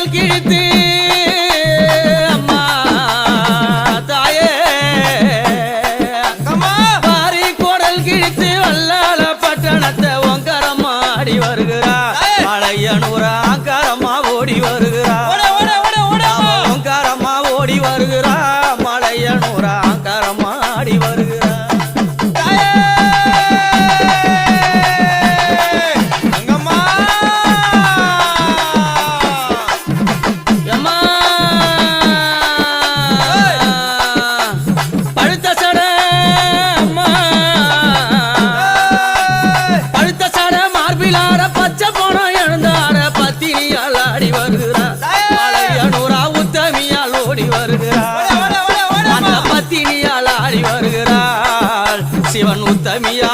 குடல் கிழித்து அம்மா தாயே பாரி குடல் கிழித்து வல்லால பட்டணத்தை ஒங்கரம்மா ஆடி வருகிறார் மலையனூரா அங்கரம்மா ஓடி வருகிறார் ஒங்கரம்மா ஓடி வருகிறார் மலையனூரா அங்கரம்மா ஆடி வருகிறார் சிவன் உத்தமியா